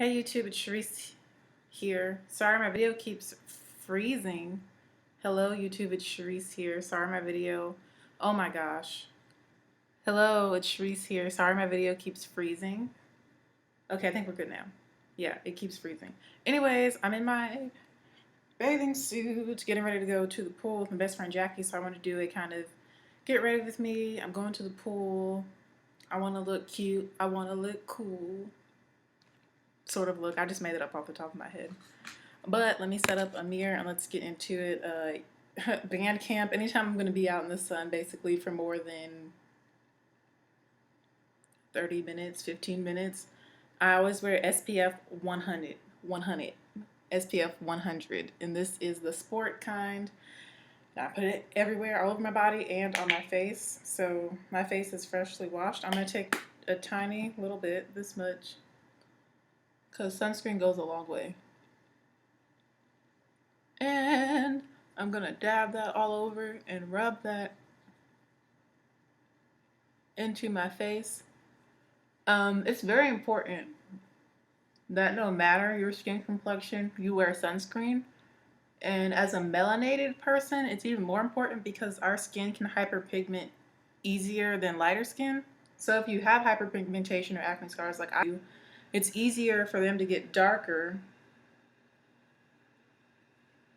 Hey YouTube, it's Cherise here. Sorry my video keeps freezing. Hello YouTube, it's Cherise here. Sorry my video. Oh my gosh. Hello, it's Cherise here. Sorry my video keeps freezing. Okay, I think we're good now. Yeah, it keeps freezing. Anyways, I'm in my bathing suit, getting ready to go to the pool with my best friend Jackie, so I want to do a kind of get ready with me. I'm going to the pool. I want to look cute. I want to look cool. Sort of look. I just made it up off the top of my head. But let me set up a mirror and let's get into it. Band camp, anytime I'm going to be out in the sun basically for more than 30 minutes, 15 minutes, I always wear SPF 100. SPF 100. And this is the sport kind. I put it everywhere, all over my body and on my face. So my face is freshly washed. I'm going to take a tiny little bit, this much, because sunscreen goes a long way. And I'm going to dab that all over and rub that into my face. It's very important that no matter your skin complexion, you wear sunscreen. And as a melanated person, it's even more important because our skin can hyperpigment easier than lighter skin. So if you have hyperpigmentation or acne scars like I do, it's easier for them to get darker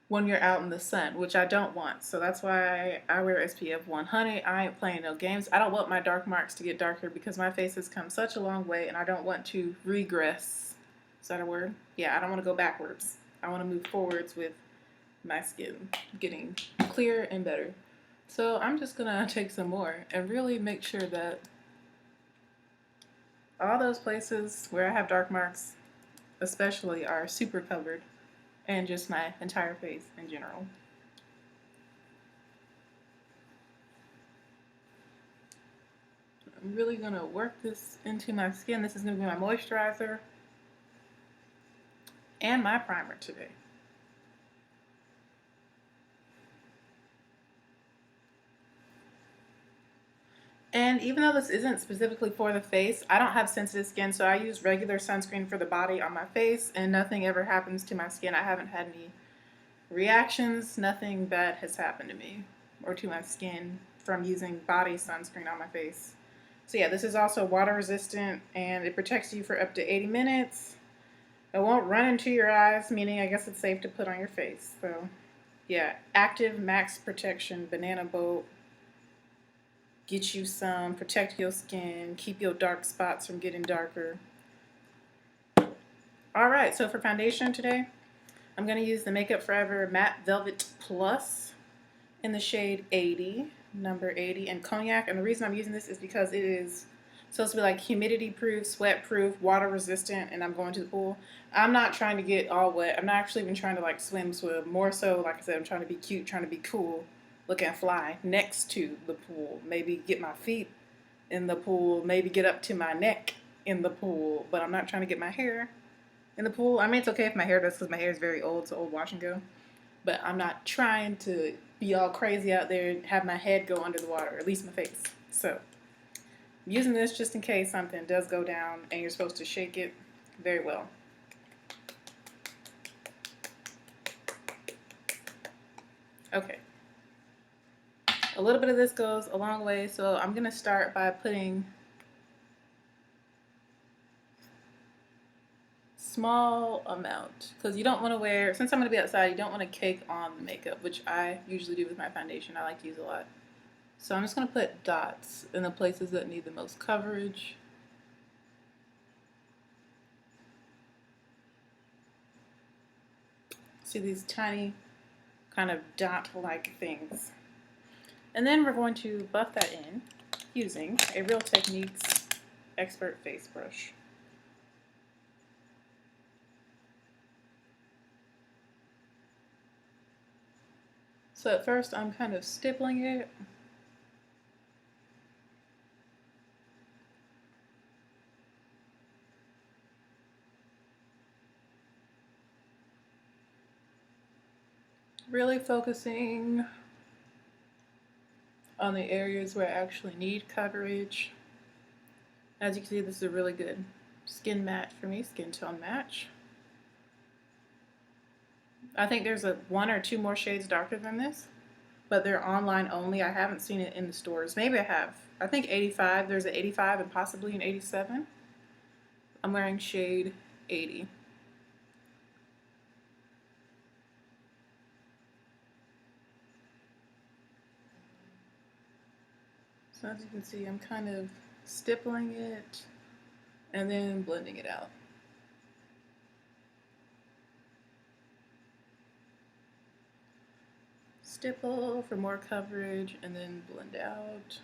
when you're out in the sun, which I don't want. So that's why I wear SPF 100. I ain't playing no games. I don't want my dark marks to get darker because my face has come such a long way and I don't want to regress. Is that a word? Yeah, I don't want to go backwards. I want to move forwards with my skin getting clearer and better. So I'm just gonna take some more and really make sure that all those places where I have dark marks especially are super covered, and just my entire face in general. I'm really gonna work this into my skin. This is gonna be my moisturizer and my primer today. And even though this isn't specifically for the face, I don't have sensitive skin, so I use regular sunscreen for the body on my face, and nothing ever happens to my skin. I haven't had any reactions. Nothing bad has happened to me or to my skin from using body sunscreen on my face. So yeah, this is also water resistant, and it protects you for up to 80 minutes. It won't run into your eyes, meaning I guess it's safe to put on your face. So yeah, active max protection, banana boat. Get you some, protect your skin, keep your dark spots from getting darker. Alright, so for foundation today, I'm going to use the Makeup Forever Matte Velvet Plus in the shade 80, number 80, and Cognac. And the reason I'm using this is because it is supposed to be like humidity proof, sweat proof, water resistant, and I'm going to the pool. I'm not trying to get all wet. I'm not actually even trying to like swim. More so, like I said, I'm trying to be cute, trying to be cool, looking fly next to the pool. Maybe get my feet in the pool, maybe get up to my neck in the pool, but I'm not trying to get my hair in the pool. I mean, it's okay if my hair does because my hair is very old, so old wash and go, but I'm not trying to be all crazy out there and have my head go under the water, or at least my face. So I'm using this just in case something does go down and you're supposed to shake it very well. Okay. A little bit of this goes a long way, so I'm going to start by putting small amount, because you don't want to wear, since I'm going to be outside, you don't want to cake on the makeup, which I usually do with my foundation. I like to use a lot. So I'm just going to put dots in the places that need the most coverage. See these tiny kind of dot-like things. And then we're going to buff that in using a Real Techniques Expert Face Brush. So at first I'm kind of stippling it. Really focusing on the areas where I actually need coverage. As you can see, this is really good. skin match for me, skin tone match. I think there's one or two more shades darker than this, but they're online only. I haven't seen it in the stores. Maybe I have. I think 85. There's an 85 and possibly an 87. I'm wearing shade 80. So as you can see, I'm kind of stippling it and then blending it out. Stipple for more coverage and then blend out.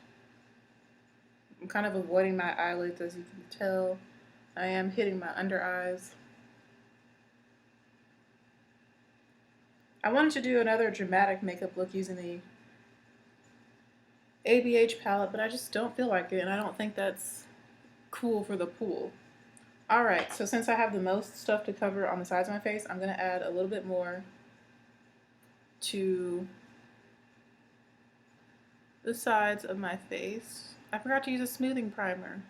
I'm kind of avoiding my eyelids, as you can tell. I am hitting my under eyes. I wanted to do another dramatic makeup look using the ABH palette, but I just don't feel like it, and I don't think that's cool for the pool. Alright, so since I have the most stuff to cover on the sides of my face, I'm going to add a little bit more to the sides of my face. I forgot to use a smoothing primer.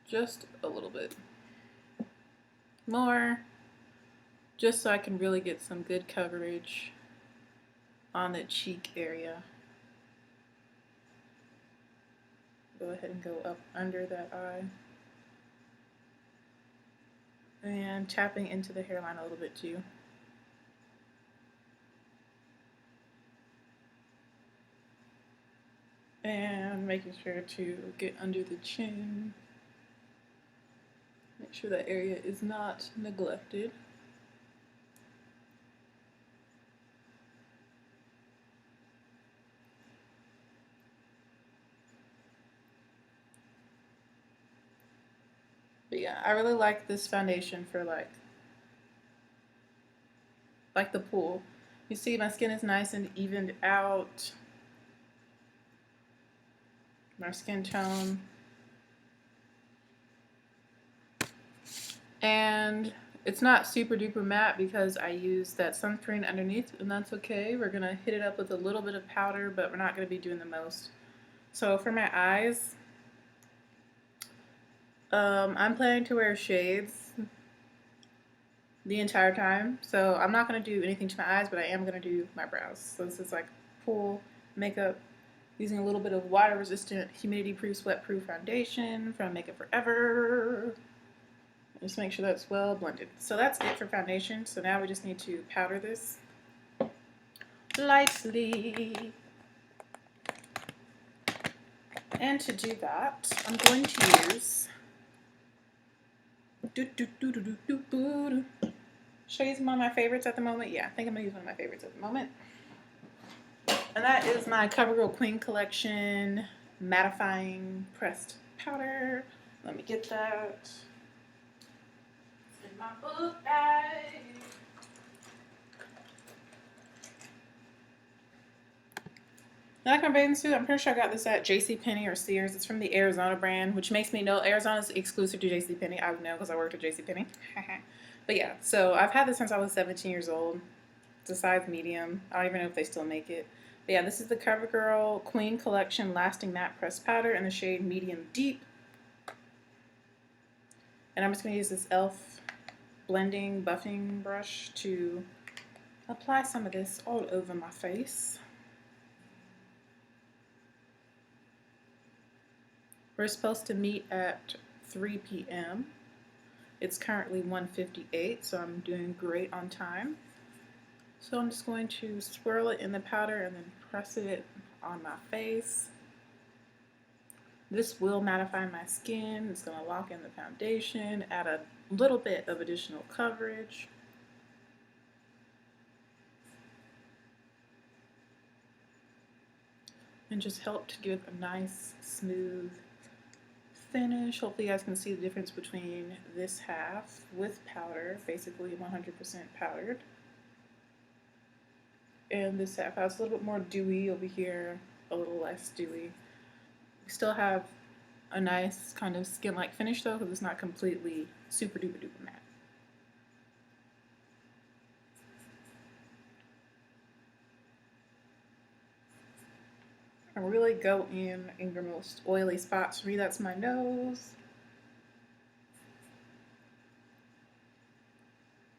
Just a little bit more, just so I can really get some good coverage on the cheek area. Go ahead and go up under that eye. And tapping into the hairline a little bit too. And making sure to get under the chin. Make sure that area is not neglected. But yeah, I really like this foundation for like the pool. You see my skin is nice and evened out. My skin tone. And it's not super duper matte because I use that sunscreen underneath, and that's okay. We're gonna hit it up with a little bit of powder, but we're not gonna be doing the most. So for my eyes, I'm planning to wear shades the entire time. So I'm not gonna do anything to my eyes, but I am gonna do my brows. So this is like pool makeup using a little bit of water resistant, humidity proof, sweat proof foundation from Makeup Forever. Just make sure that's well blended. So that's it for foundation. So now we just need to powder this lightly. And to do that, I'm going to use should I use one of my favorites at the moment? Yeah, I think I'm gonna use one of my favorites at the moment. And that is my Covergirl Queen Collection mattifying pressed powder. Let me get that. My book bag. I like my bathing suit. I'm pretty sure I got this at JCPenney or Sears. It's from the Arizona brand, which makes me know Arizona's exclusive to JCPenney. I would know because I worked at JCPenney. But yeah, so I've had this since I was 17 years old. It's a size medium. I don't even know if they still make it. But yeah, this is the Covergirl Queen Collection Lasting Matte Pressed Powder in the shade Medium Deep. And I'm just going to use this e.l.f. blending buffing brush to apply some of this all over my face. We're supposed to meet at 3 p.m. It's currently 1:58, so I'm doing great on time. So I'm just going to swirl it in the powder and then press it on my face. This will mattify my skin. It's going to lock in the foundation, add a little bit of additional coverage. And just help to give a nice, smooth finish. Hopefully you guys can see the difference between this half with powder, basically 100% powdered, and this half has a little bit more dewy over here, a little less dewy. We still have a nice kind of skin-like finish though, because it's not completely super duper duper matte. I really go in your most oily spots. For me, that's my nose.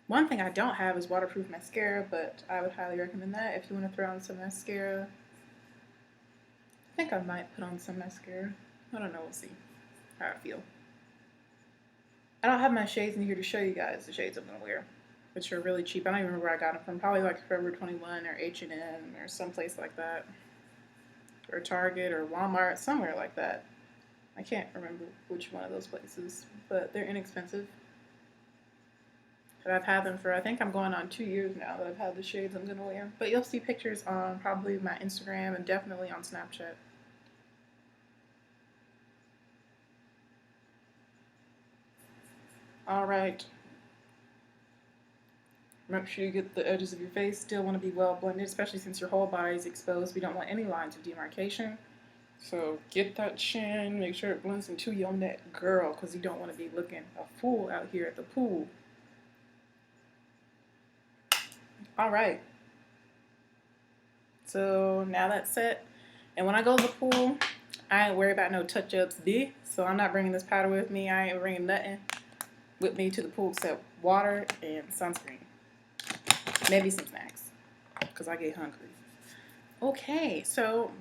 One thing I don't have is waterproof mascara, but I would highly recommend that if you want to throw on some mascara. I think I might put on some mascara. I don't know, we'll see how I feel. I don't have my shades in here to show you guys the shades I'm going to wear, which are really cheap. I don't even remember where I got them from. Probably like Forever 21 or H&M or someplace like that. Or Target or Walmart, somewhere like that. I can't remember which one of those places, but they're inexpensive. And I've had them for, I think I'm going on 2 years now that I've had the shades I'm going to wear. But you'll see pictures on probably my Instagram and definitely on Snapchat. Alright. Make sure you get the edges of your face. Still want to be well blended, especially since your whole body is exposed. We don't want any lines of demarcation. So get that chin, make sure it blends into your neck, girl, because you don't want to be looking a fool out here at the pool. Alright. So now that's set. And when I go to the pool, I ain't worried about no touch-ups, B. So I'm not bringing this powder with me. I ain't bringing nothing with me to the pool except water and sunscreen. Maybe some snacks, because I get hungry. Okay, so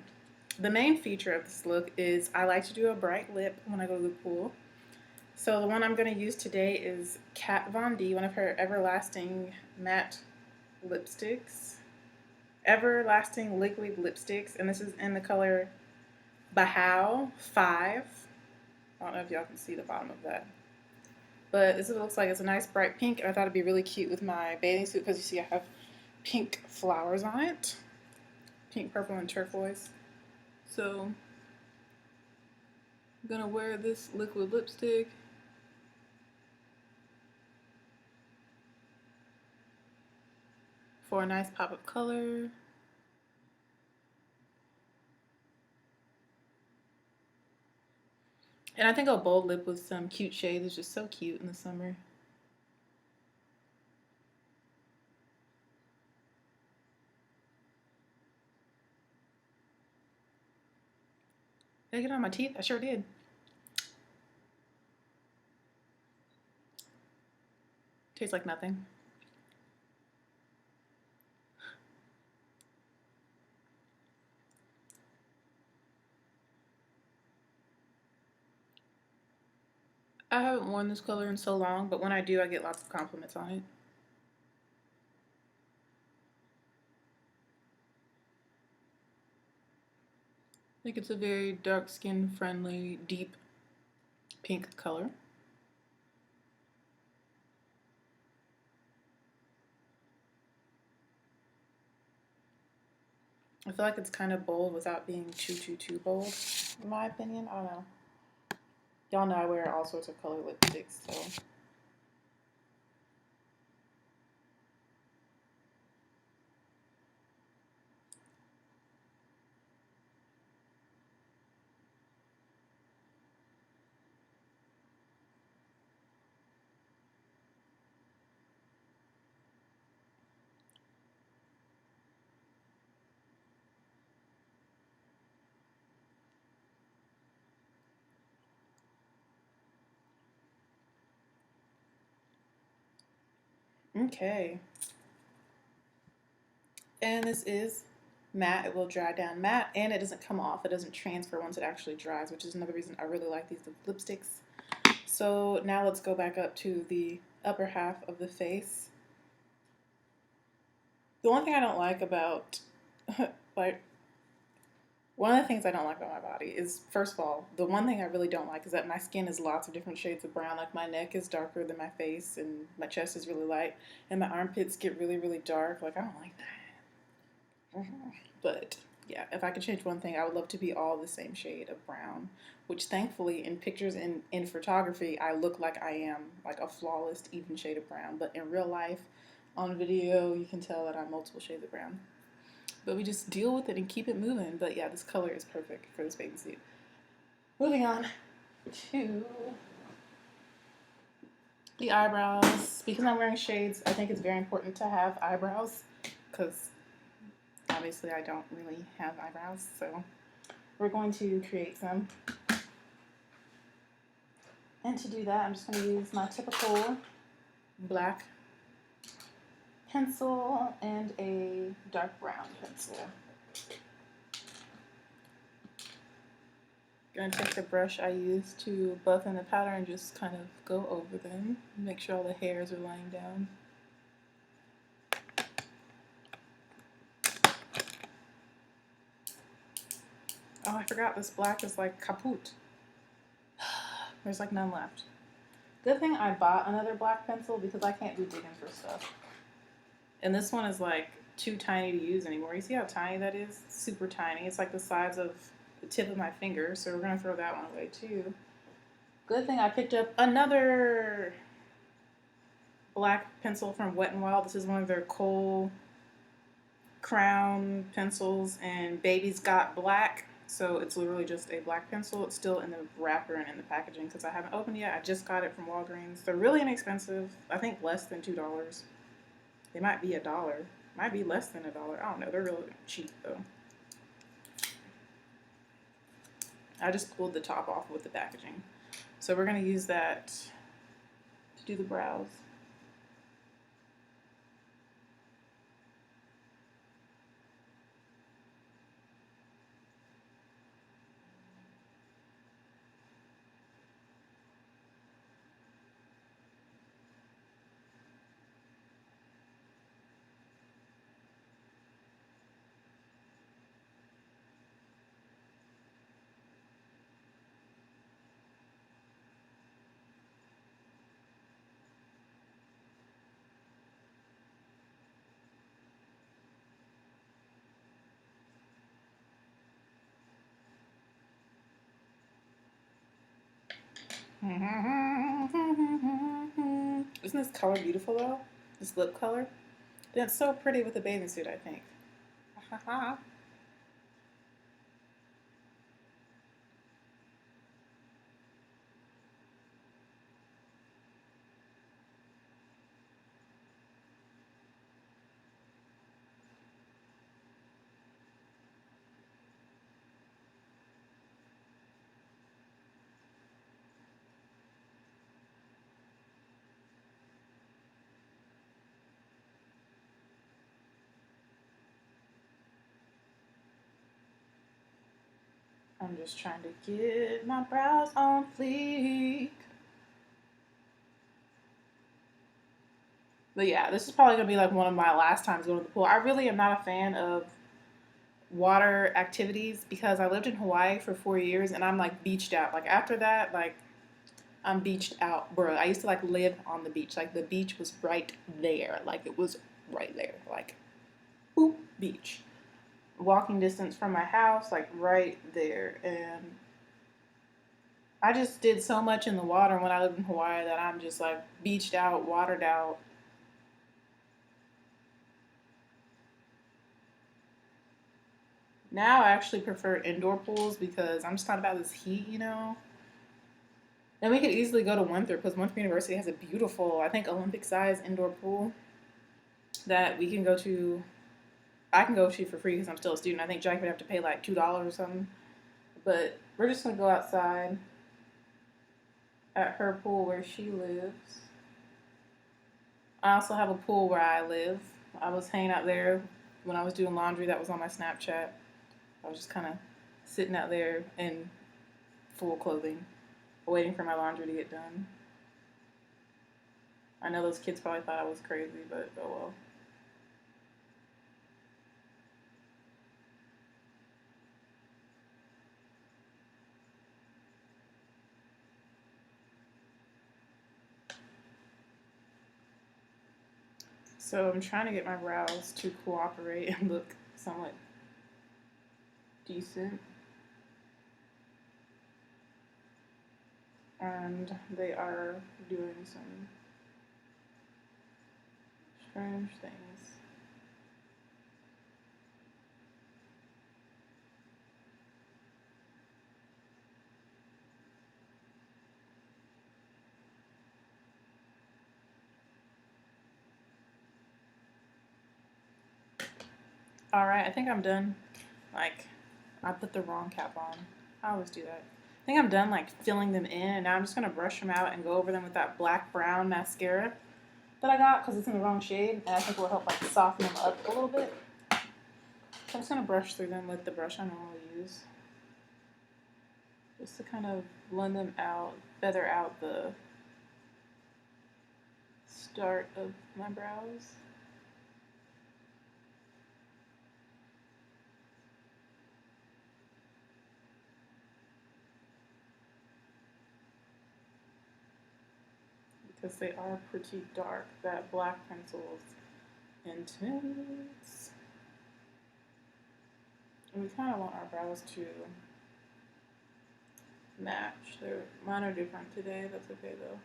the main feature of this look is I like to do a bright lip when I go to the pool. So the one I'm going to use today is Kat Von D, one of her Everlasting matte lipsticks. Everlasting liquid lipsticks, and this is in the color Bahau 5. I don't know if y'all can see the bottom of that. But this looks like it's a nice bright pink, and I thought it'd be really cute with my bathing suit because you see I have pink flowers on it. Pink, purple, and turquoise. So I'm gonna wear this liquid lipstick. For a nice pop of color. And I think a bold lip with some cute shades is just so cute in the summer. Did I get it on my teeth? I sure did. Tastes like nothing. I haven't worn this color in so long, but when I do, I get lots of compliments on it. I think it's a very dark skin friendly, deep pink color. I feel like it's kind of bold without being too bold, in my opinion. I don't know. Y'all know I wear all sorts of color lipsticks, so. Okay. And this is matte. It will dry down matte, and it doesn't come off. It doesn't transfer once it actually dries, which is another reason I really like these lipsticks. So now let's go back up to the upper half of the face. The one thing I don't like about, like, one of the things I don't like about my body is, first of all, the one thing I really don't like is that my skin is lots of different shades of brown. Like, my neck is darker than my face, and my chest is really light, and my armpits get really, really dark. Like, I don't like that. But yeah, if I could change one thing, I would love to be all the same shade of brown, which thankfully in pictures and in photography, I look like I am like a flawless, even shade of brown. But in real life, on video, you can tell that I'm multiple shades of brown. But we just deal with it and keep it moving. But yeah, this color is perfect for this bathing suit. Moving on to the eyebrows. Because I'm wearing shades, I think it's very important to have eyebrows because obviously I don't really have eyebrows, so we're going to create some. And to do that, I'm just going to use my typical black pencil and a dark brown pencil. Gonna take the brush I used to buff in the powder and just kind of go over them. Make sure all the hairs are lying down. Oh, I forgot this black is like kaput. There's like none left. Good thing I bought another black pencil because I can't do digging for stuff. And this one is like too tiny to use anymore. You see how tiny that is? It's super tiny. It's like the size of the tip of my finger, so we're gonna throw that one away too. Good thing I picked up another black pencil from Wet n Wild. This is one of their Kohl crown pencils, and Baby's Got Black. So it's literally just a black pencil. It's still in the wrapper and in the packaging because I haven't opened yet. I just got it from Walgreens. They're really inexpensive. I think less than $2. They might be $1. Might be less than $1. I don't know. They're really cheap though. I just pulled the top off with the packaging. So we're going to use that to do the brows. Isn't this color beautiful though? This lip color? It's so pretty with a bathing suit, I think. I'm just trying to get my brows on fleek. But yeah, this is probably going to be like one of my last times going to the pool. I really am not a fan of water activities because I lived in Hawaii for 4 years and I'm like beached out. Like after that, like I'm beached out, bro. I used to like live on the beach. Like the beach was right there. Like it was right there. Like, boop, beach. Walking distance from my house, like right there. And I just did so much in the water when I lived in Hawaii that I'm just like beached out, watered out. Now I actually prefer indoor pools because I'm just not about this heat, you know? And we could easily go to Winthrop because Winthrop University has a beautiful, I think, Olympic-sized indoor pool that we can go to. I can go to for free because I'm still a student. I think Jack would have to pay like $2 or something. But we're just going to go outside at her pool where she lives. I also have a pool where I live. I was hanging out there when I was doing laundry. That was on my Snapchat. I was just kind of sitting out there in full clothing, waiting for my laundry to get done. I know those kids probably thought I was crazy, but oh well. So I'm trying to get my brows to cooperate and look somewhat decent. And they are doing some strange things. Alright, I think I'm done. Like, I put the wrong cap on. I always do that. I think I'm done like filling them in, and now I'm just going to brush them out and go over them with that black brown mascara. that I got because it's in the wrong shade, and I think it will help like soften them up a little bit. So I'm just gonna brush through them with the brush I normally use, just to kind of blend them out, feather out the start of my brows. Because they are pretty dark. That black pencil is intense. And we kind of want our brows to match. Mine are different today. That's okay though.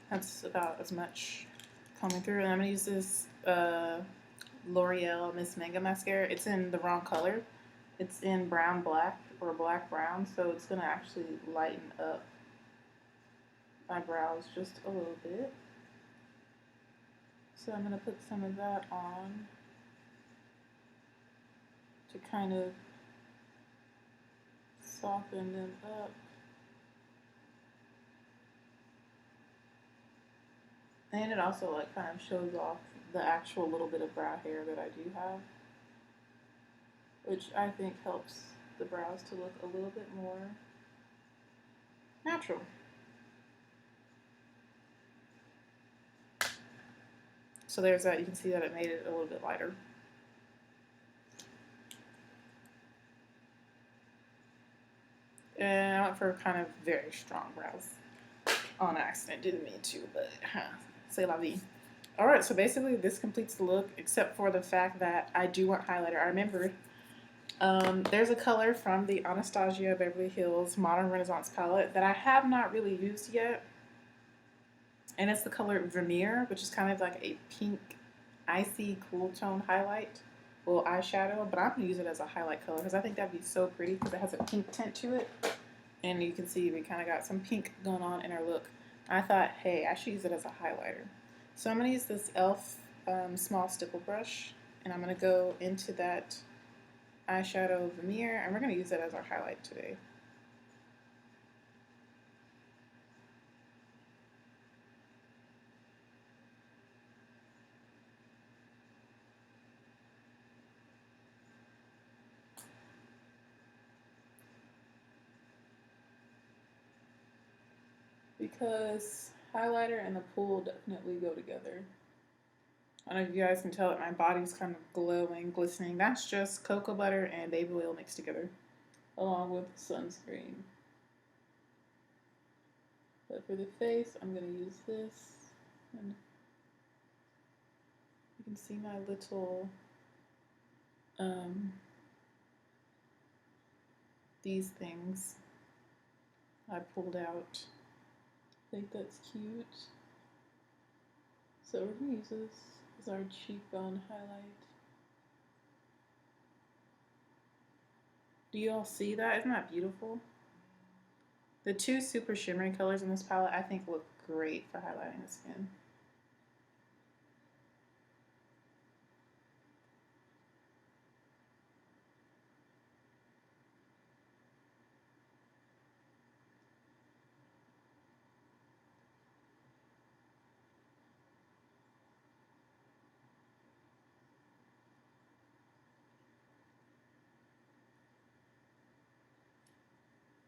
That's about as much coming through. And I'm gonna use this L'Oreal Miss Mango mascara. It's in the wrong color. It's in brown black or black brown, so it's gonna actually lighten up my brows just a little bit. So I'm gonna put some of that on to kind of soften them up. And it also like kind of shows off the actual little bit of brow hair that I do have, which I think helps the brows to look a little bit more natural. So there's that. You can see that it made it a little bit lighter. And I went for kind of very strong brows on accident. Didn't mean to, but c'est la vie. Alright, so basically this completes the look, except for the fact that I do want highlighter. I remembered there's a color from the Anastasia Beverly Hills Modern Renaissance palette that I have not really used yet. And it's the color Vermeer, which is kind of like a pink, icy, cool tone highlight. Well, eyeshadow, but I'm going to use it as a highlight color because I think that'd be so pretty because it has a pink tint to it. And you can see we kind of got some pink going on in our look. I thought, hey, I should use it as a highlighter. So I'm going to use this e.l.f. Small stipple brush, and I'm going to go into that eyeshadow Vermeer, and we're going to use it as our highlight today. Because highlighter and the pool definitely go together. I don't know if you guys can tell that my body's kind of glowing, glistening. That's just cocoa butter and baby oil mixed together, along with sunscreen. But for the face, I'm going to use this. And you can see my little, these things I pulled out. I think that's cute. So we're going to use this as our cheekbone highlight. Do you all see that? Isn't that beautiful? The two super shimmery colors in this palette I think look great for highlighting the skin.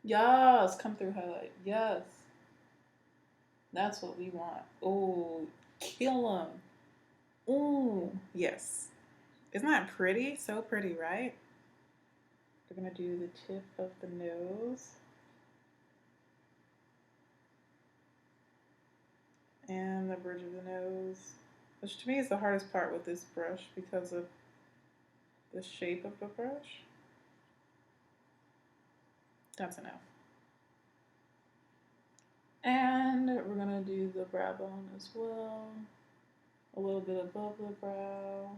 Yes, come through highlight. Yes. That's what we want. Oh, kill them. Oh, yes. Isn't that pretty? So pretty, right? We're going to do the tip of the nose. And the bridge of the nose. Which to me is the hardest part with this brush because of the shape of the brush. That's enough. And we're going to do the brow bone as well. A little bit above the brow.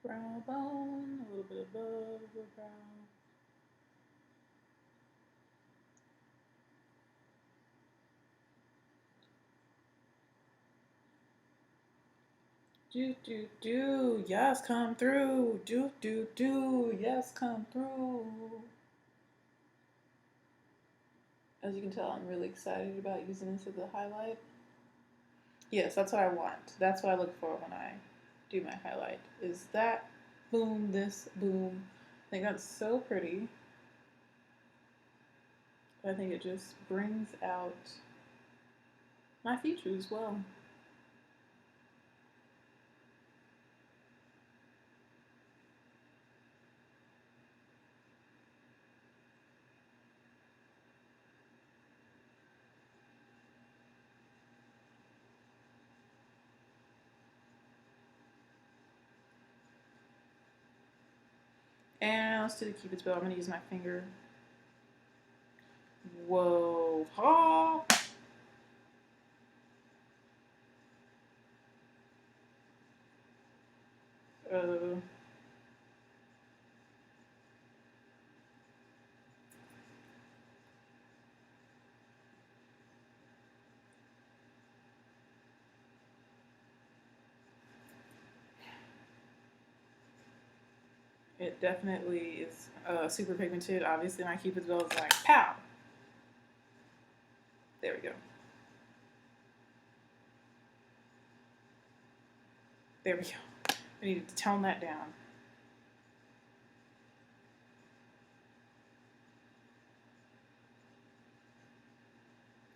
Brow bone, a little bit above the brow. Do, do, do. Yes, come through. Do, do, do. Yes, come through. As you can tell, I'm really excited about using this as a highlight. Yes, that's what I want. That's what I look for when I do my highlight. Is that boom, this boom. I think that's so pretty. I think it just brings out my features well. And let's do the Cupid's bow. I'm gonna use my finger. Whoa. Ha! Uh, it definitely is super pigmented. Obviously, my Cupid's bow is like pow. There we go. There we go. I needed to tone that down.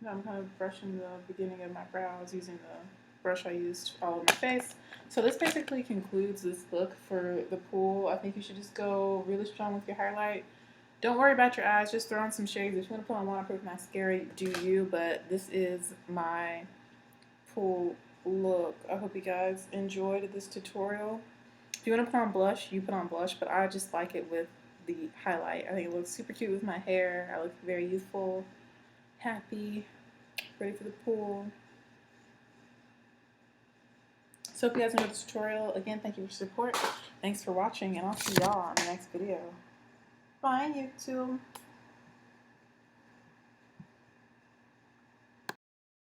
Now I'm kind of brushing the beginning of my brows using the brush I used all over my face. So this basically concludes this look for the pool. I think you should just go really strong with your highlight. Don't worry about your eyes, just throw on some shades. If you want to put on waterproof mascara, do you, but this is my pool look. I hope you guys enjoyed this tutorial. If you want to put on blush, you put on blush, but I just like it with the highlight. I think it looks super cute with my hair. I look very youthful, happy, ready for the pool. So if you guys enjoyed this tutorial, again, thank you for your support. Thanks for watching, and I'll see y'all in the next video. Bye, YouTube.